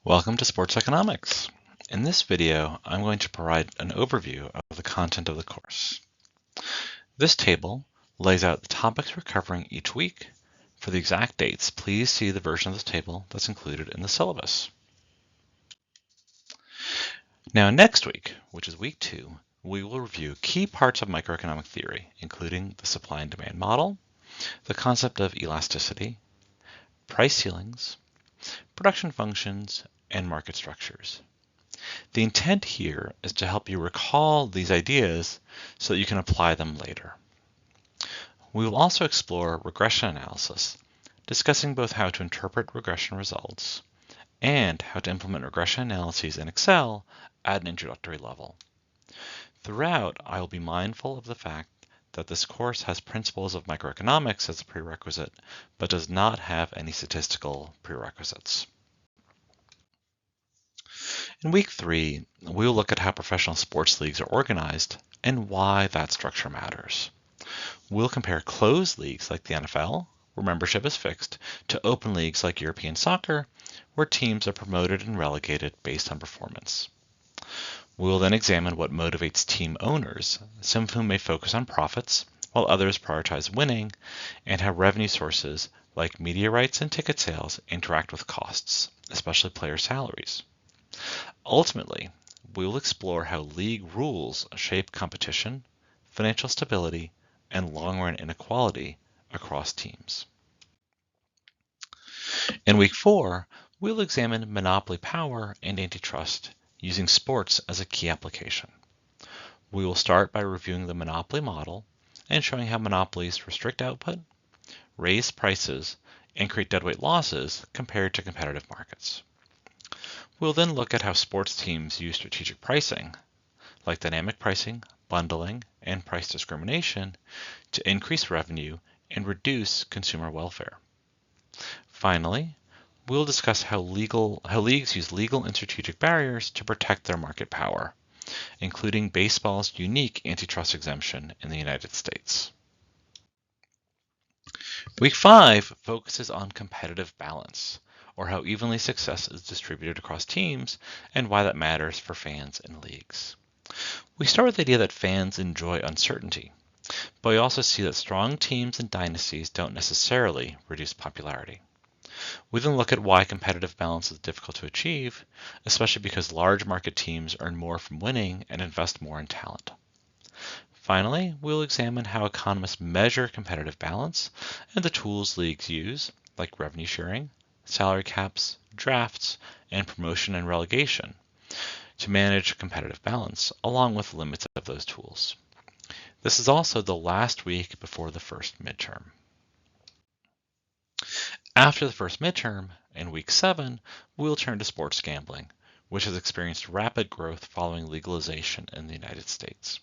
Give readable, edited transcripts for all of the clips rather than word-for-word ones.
Welcome to Sports Economics. In this video, I'm going to provide an overview of the content of the course. This table lays out the topics we're covering each week. For the exact dates, please see the version of this table that's included in the syllabus. Now next week, which is week 2, we will review key parts of microeconomic theory, including the supply and demand model, the concept of elasticity, price ceilings, production functions, and market structures. The intent here is to help you recall these ideas so that you can apply them later. We will also explore regression analysis, discussing both how to interpret regression results and how to implement regression analyses in Excel at an introductory level. Throughout, I will be mindful of the fact that this course has principles of microeconomics as a prerequisite, but does not have any statistical prerequisites. In week 3, we will look at how professional sports leagues are organized and why that structure matters. We'll compare closed leagues like the NFL, where membership is fixed, to open leagues like European soccer, where teams are promoted and relegated based on performance. We will then examine what motivates team owners, some of whom may focus on profits, while others prioritize winning, and how revenue sources like media rights and ticket sales interact with costs, especially player salaries. Ultimately, we will explore how league rules shape competition, financial stability, and long-run inequality across teams. In week 4, we'll examine monopoly power and antitrust using sports as a key application. We will start by reviewing the monopoly model and showing how monopolies restrict output, raise prices, and create deadweight losses compared to competitive markets. We'll then look at how sports teams use strategic pricing, like dynamic pricing, bundling, and price discrimination, to increase revenue and reduce consumer welfare. Finally, we'll discuss how leagues use legal and strategic barriers to protect their market power, including baseball's unique antitrust exemption in the United States. Week 5 focuses on competitive balance, or how evenly success is distributed across teams, and why that matters for fans and leagues. We start with the idea that fans enjoy uncertainty, but we also see that strong teams and dynasties don't necessarily reduce popularity. We then look at why competitive balance is difficult to achieve, especially because large market teams earn more from winning and invest more in talent. Finally, we'll examine how economists measure competitive balance and the tools leagues use, like revenue sharing, salary caps, drafts, and promotion and relegation, to manage competitive balance, along with limits of those tools. This is also the last week before the first midterm. After the first midterm, in week 7, we'll turn to sports gambling, which has experienced rapid growth following legalization in the United States.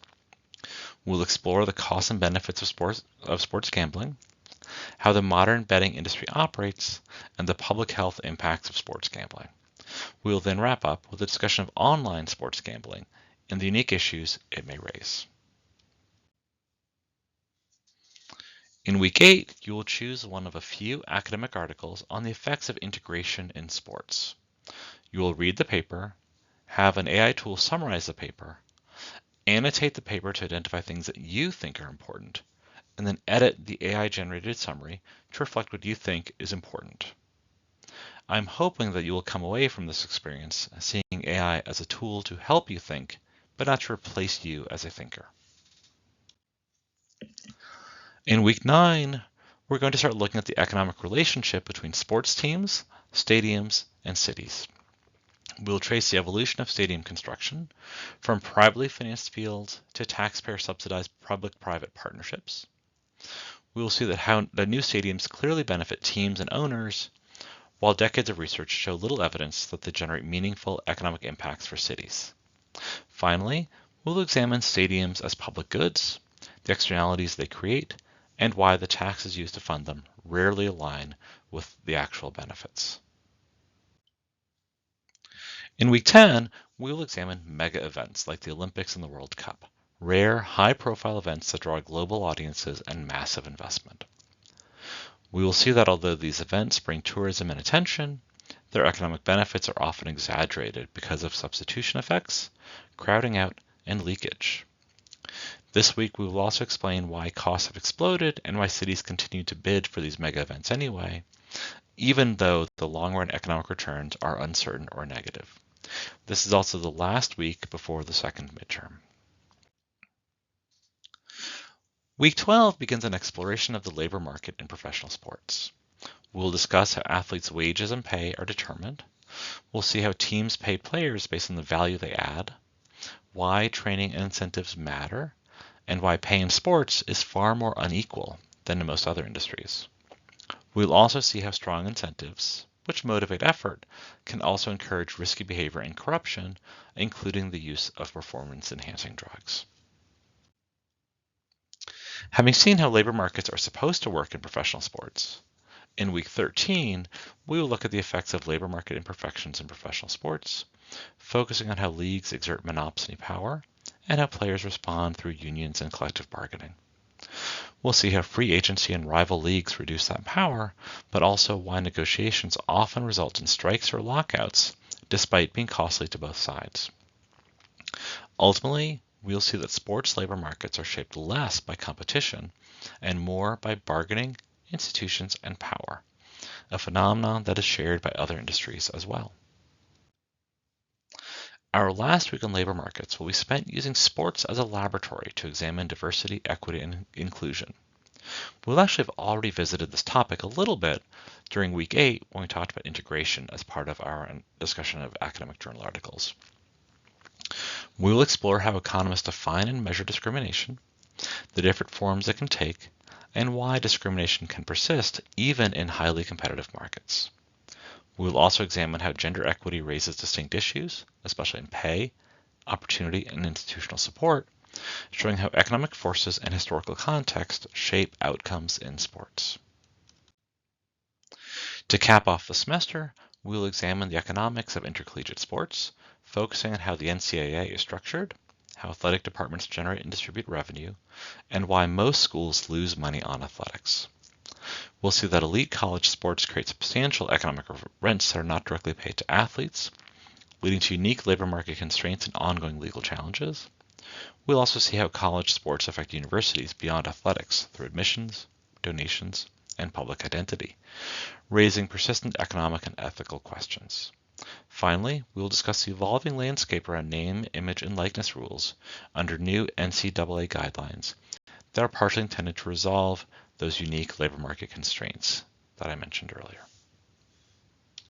We'll explore the costs and benefits of sports gambling, how the modern betting industry operates, and the public health impacts of sports gambling. We will then wrap up with a discussion of online sports gambling and the unique issues it may raise. In week 8, you will choose one of a few academic articles on the effects of integration in sports. You will read the paper, have an AI tool summarize the paper, annotate the paper to identify things that you think are important, and then edit the AI-generated summary to reflect what you think is important. I'm hoping that you will come away from this experience seeing AI as a tool to help you think, but not to replace you as a thinker. In week 9, we're going to start looking at the economic relationship between sports teams, stadiums, and cities. We'll trace the evolution of stadium construction from privately financed fields to taxpayer-subsidized public-private partnerships. We will see that new stadiums clearly benefit teams and owners, while decades of research show little evidence that they generate meaningful economic impacts for cities. Finally, we'll examine stadiums as public goods, the externalities they create, and why the taxes used to fund them rarely align with the actual benefits. In week 10, we will examine mega events like the Olympics and the World Cup, rare, high-profile events that draw global audiences and massive investment. We will see that although these events bring tourism and attention, Their economic benefits are often exaggerated because of substitution effects, crowding out, and leakage. This week, we will also explain why costs have exploded and why cities continue to bid for these mega events anyway, even though the long-run economic returns are uncertain or negative. This is also the last week before the second midterm. Week 12 begins an exploration of the labor market in professional sports. We'll discuss how athletes' wages and pay are determined. We'll see how teams pay players based on the value they add, why training and incentives matter, and why pay in sports is far more unequal than in most other industries. We'll also see how strong incentives, which motivate effort, can also encourage risky behavior and corruption, including the use of performance-enhancing drugs. Having seen how labor markets are supposed to work in professional sports, in week 13, we will look at the effects of labor market imperfections in professional sports, focusing on how leagues exert monopsony power and how players respond through unions and collective bargaining. We'll see how free agency and rival leagues reduce that power, but also why negotiations often result in strikes or lockouts, despite being costly to both sides. Ultimately, we'll see that sports labor markets are shaped less by competition and more by bargaining, institutions, and power, a phenomenon that is shared by other industries as well. Our last week on labor markets will be spent using sports as a laboratory to examine diversity, equity, and inclusion. We'll actually have already visited this topic a little bit during week 8 when we talked about integration as part of our discussion of academic journal articles. We will explore how economists define and measure discrimination, the different forms it can take, and why discrimination can persist even in highly competitive markets. We will also examine how gender equity raises distinct issues, especially in pay, opportunity, and institutional support, showing how economic forces and historical context shape outcomes in sports. To cap off the semester, we will examine the economics of intercollegiate sports, focusing on how the NCAA is structured, how athletic departments generate and distribute revenue, and why most schools lose money on athletics. We'll see that elite college sports create substantial economic rents that are not directly paid to athletes, leading to unique labor market constraints and ongoing legal challenges. We'll also see how college sports affect universities beyond athletics through admissions, donations, and public identity, raising persistent economic and ethical questions. Finally, we will discuss the evolving landscape around name, image, and likeness rules under new NCAA guidelines that are partially intended to resolve those unique labor market constraints that I mentioned earlier.